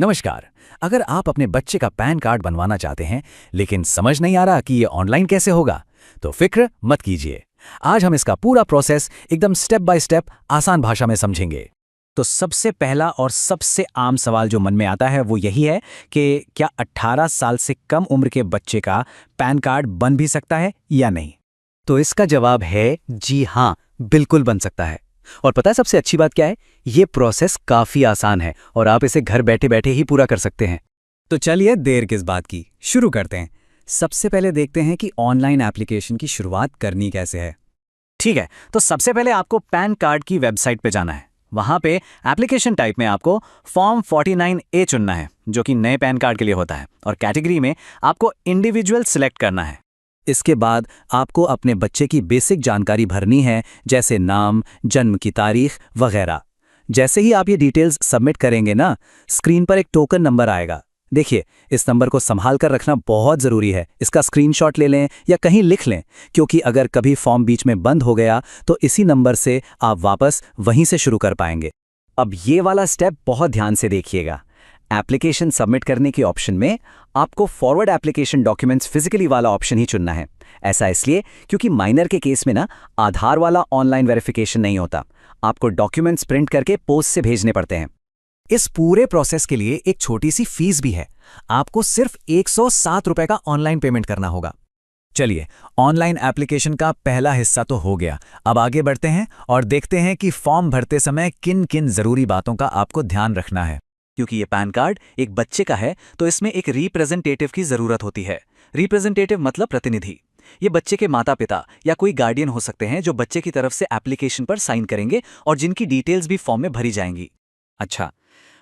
नमस्कार। अगर आप अपने बच्चे का पैन कार्ड बनवाना चाहते हैं लेकिन समझ नहीं आ रहा कि ये ऑनलाइन कैसे होगा, तो फिक्र मत कीजिए। आज हम इसका पूरा प्रोसेस एकदम स्टेप बाय स्टेप आसान भाषा में समझेंगे। तो सबसे पहला और सबसे आम सवाल जो मन में आता है वो यही है कि क्या 18 साल से कम उम्र के बच्चे का पैन कार्ड बन भी सकता है या नहीं। तो इसका जवाब है जी हाँ, बिल्कुल बन सकता है। और पता है सबसे अच्छी बात क्या है? ये प्रोसेस काफ़ी आसान है और आप इसे घर बैठे बैठे ही पूरा कर सकते हैं। तो चलिए देर किस बात की, शुरू करते हैं। सबसे पहले देखते हैं कि ऑनलाइन एप्लीकेशन की शुरुआत करनी कैसे है। ठीक है, तो सबसे पहले आपको पैन कार्ड की वेबसाइट पे जाना है। वहां पे एप्लीकेशन टाइप में आपको फॉर्म 49A चुनना है, जो कि नए पैन कार्ड के लिए होता है, और कैटेगरी में आपको इंडिविजुअल सिलेक्ट करना है। इसके बाद आपको अपने बच्चे की बेसिक जानकारी भरनी है, जैसे नाम, जन्म की तारीख वगैरह। जैसे ही आप ये डिटेल्स सबमिट करेंगे ना, स्क्रीन पर एक टोकन नंबर आएगा। देखिए, इस नंबर को संभाल कर रखना बहुत ज़रूरी है। इसका स्क्रीनशॉट ले लें या कहीं लिख लें, क्योंकि अगर कभी फॉर्म बीच में बंद हो गया तो इसी नंबर से आप वापस वहीं से शुरू कर पाएंगे। अब ये वाला स्टेप बहुत ध्यान से देखिएगा। एप्लीकेशन सबमिट करने के ऑप्शन में आपको फॉरवर्ड एप्लीकेशन डॉक्यूमेंट्स फिजिकली वाला ऑप्शन ही चुनना है। ऐसा इसलिए क्योंकि माइनर के केस में ना आधार वाला ऑनलाइन वेरिफिकेशन नहीं होता। आपको डॉक्यूमेंट्स प्रिंट करके पोस्ट से भेजने पड़ते हैं। इस पूरे प्रोसेस के लिए एक छोटी सी फीस भी है। आपको सिर्फ 107 रुपए का ऑनलाइन पेमेंट करना होगा। चलिए, ऑनलाइन एप्लीकेशन का पहला हिस्सा तो हो गया। अब आगे बढ़ते हैं और देखते हैं कि फॉर्म भरते समय किन किन जरूरी बातों का आपको ध्यान रखना है। क्योंकि ये पैन कार्ड एक बच्चे का है, तो इसमें एक रिप्रेजेंटेटिव की जरूरत होती है। रिप्रेजेंटेटिव मतलब प्रतिनिधि। ये बच्चे के माता पिता या कोई गार्डियन हो सकते हैं, जो बच्चे की तरफ से एप्लीकेशन पर साइन करेंगे और जिनकी डिटेल्स भी फॉर्म में भरी जाएंगी। अच्छा,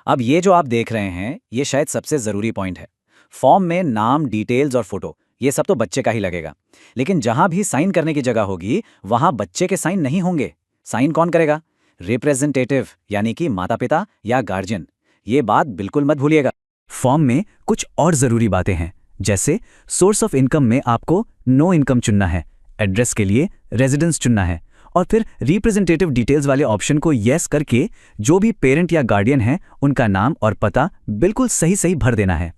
अब ये जो आप देख रहे हैं, ये शायद सबसे ज़रूरी पॉइंट है। फॉर्म में नाम, डिटेल्स और फोटो, ये सब तो बच्चे का ही लगेगा। लेकिन जहां भी साइन करने की जगह होगी, वहां बच्चे के साइन नहीं होंगे। साइन कौन करेगा? रिप्रेजेंटेटिव, यानी कि माता पिता या गार्जियन। ये बात बिल्कुल मत भूलिएगा। फॉर्म में कुछ और ज़रूरी बातें हैं, जैसे सोर्स ऑफ इनकम में आपको नो इनकम चुनना है, एड्रेस के लिए रेजिडेंस चुनना है, और फिर रिप्रेजेंटेटिव डिटेल्स वाले ऑप्शन को येस करके जो भी पेरेंट या गार्डियन है उनका नाम और पता बिल्कुल सही सही भर देना है।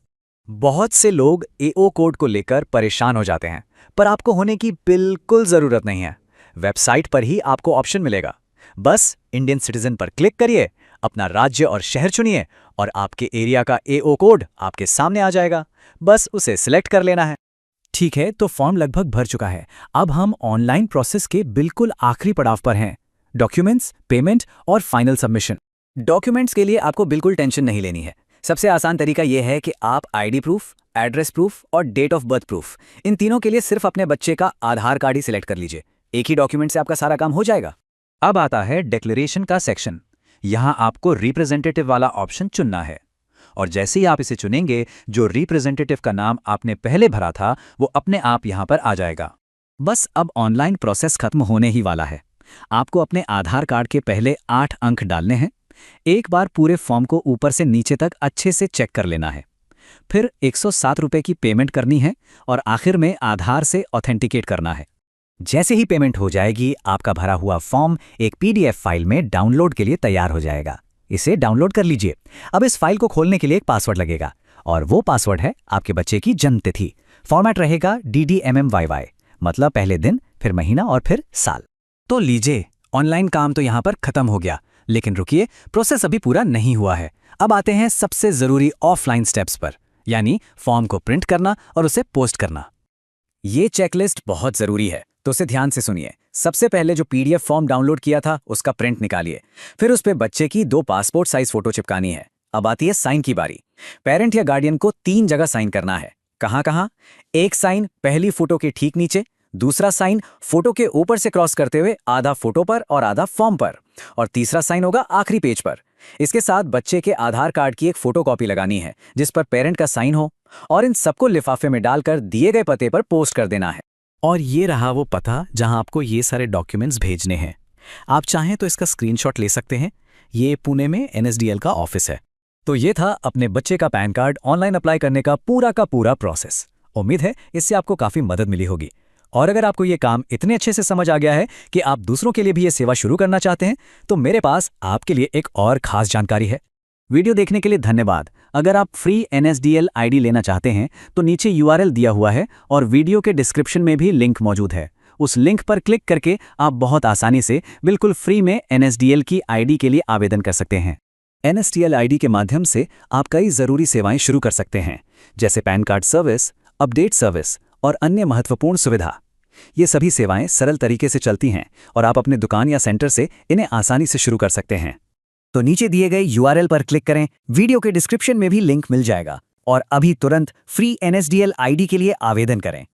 बहुत से लोग एओ कोड को लेकर परेशान हो जाते हैं, पर आपको होने की बिल्कुल ज़रूरत नहीं है। वेबसाइट पर ही आपको ऑप्शन मिलेगा। बस इंडियन सिटीजन पर क्लिक करिए, अपना राज्य और शहर चुनिए और आपके एरिया का एओ कोड आपके सामने आ जाएगा। बस उसे सिलेक्ट कर लेना है। ठीक है, तो फॉर्म लगभग भर चुका है। अब हम ऑनलाइन प्रोसेस के बिल्कुल आखिरी पड़ाव पर हैं, डॉक्यूमेंट्स, पेमेंट और फाइनल सबमिशन। डॉक्यूमेंट्स के लिए आपको बिल्कुल टेंशन नहीं लेनी है। सबसे आसान तरीका यह है कि आप आईडी प्रूफ, एड्रेस प्रूफ और डेट ऑफ बर्थ प्रूफ, इन तीनों के लिए सिर्फ अपने बच्चे का आधार कार्ड ही सिलेक्ट कर लीजिए। एक ही डॉक्यूमेंट से आपका सारा काम हो जाएगा। अब आता है डिक्लेरेशन का सेक्शन। यहाँ आपको रिप्रेजेंटेटिव वाला ऑप्शन चुनना है, और जैसे ही आप इसे चुनेंगे, जो रिप्रेजेंटेटिव का नाम आपने पहले भरा था वो अपने आप यहाँ पर आ जाएगा। बस अब ऑनलाइन प्रोसेस खत्म होने ही वाला है। आपको अपने आधार कार्ड के पहले 8 अंक डालने हैं। एक बार पूरे फॉर्म को ऊपर से नीचे तक अच्छे से चेक कर लेना है। फिर 107 रुपये की पेमेंट करनी है और आखिर में आधार से ऑथेंटिकेट करना है। जैसे ही पेमेंट हो जाएगी, आपका भरा हुआ फॉर्म एक पीडीएफ फाइल में डाउनलोड के लिए तैयार हो जाएगा। इसे डाउनलोड कर लीजिए। अब इस फाइल को खोलने के लिए एक पासवर्ड लगेगा, और वो पासवर्ड है आपके बच्चे की जन्मतिथि। फॉर्मेट रहेगा DDMMYY, मतलब पहले दिन, फिर महीना और फिर साल। तो लीजिए, ऑनलाइन काम तो यहाँ पर खत्म हो गया। लेकिन रुकिए, प्रोसेस अभी पूरा नहीं हुआ है। अब आते हैं सबसे ज़रूरी ऑफलाइन स्टेप्स पर, यानी फॉर्म को प्रिंट करना और उसे पोस्ट करना। ये चेकलिस्ट बहुत ज़रूरी है, तो उसे ध्यान से सुनिए। सबसे पहले जो पीडीएफ फॉर्म डाउनलोड किया था उसका प्रिंट निकालिए। फिर उस पे बच्चे की 2 पासपोर्ट साइज फोटो चिपकानी है। अब आती है साइन की बारी। पेरेंट या गार्डियन को 3 जगह साइन करना है। कहाँ कहाँ? एक साइन पहली फोटो के ठीक नीचे, दूसरा साइन फोटो के ऊपर से क्रॉस करते हुए आधा फोटो पर और आधा फॉर्म पर, और तीसरा साइन होगा आखिरी पेज पर। इसके साथ बच्चे के आधार कार्ड की एक फोटोकॉपी लगानी है जिस पर पेरेंट का साइन हो, और इन सबको लिफाफे में डालकर दिए गए पते पर पोस्ट कर देना है। और ये रहा वो पता जहां आपको ये सारे डॉक्यूमेंट्स भेजने हैं। आप चाहें तो इसका स्क्रीनशॉट ले सकते हैं। ये पुणे में NSDL का ऑफिस है। तो ये था अपने बच्चे का पैन कार्ड ऑनलाइन अप्लाई करने का पूरा प्रोसेस। उम्मीद है इससे आपको काफ़ी मदद मिली होगी। और अगर आपको ये काम इतने अच्छे से समझ आ गया है कि आप दूसरों के लिए भी ये सेवा शुरू करना चाहते हैं, तो मेरे पास आपके लिए एक और खास जानकारी है। वीडियो देखने के लिए धन्यवाद। अगर आप फ्री NSDL आईडी लेना चाहते हैं तो नीचे URL दिया हुआ है और वीडियो के डिस्क्रिप्शन में भी लिंक मौजूद है। उस लिंक पर क्लिक करके आप बहुत आसानी से बिल्कुल फ्री में NSDL की आईडी के लिए आवेदन कर सकते हैं। NSDL आईडी के माध्यम से आप कई ज़रूरी सेवाएं शुरू कर सकते हैं, जैसे pan card service, update service और अन्य महत्वपूर्ण सुविधा। ये सभी सेवाएं सरल तरीके से चलती हैं और आप अपने दुकान या सेंटर से इन्हें आसानी से शुरू कर सकते हैं। तो नीचे दिए गए URL पर क्लिक करें, वीडियो के डिस्क्रिप्शन में भी लिंक मिल जाएगा और अभी तुरंत फ्री NSDL आईडी के लिए आवेदन करें।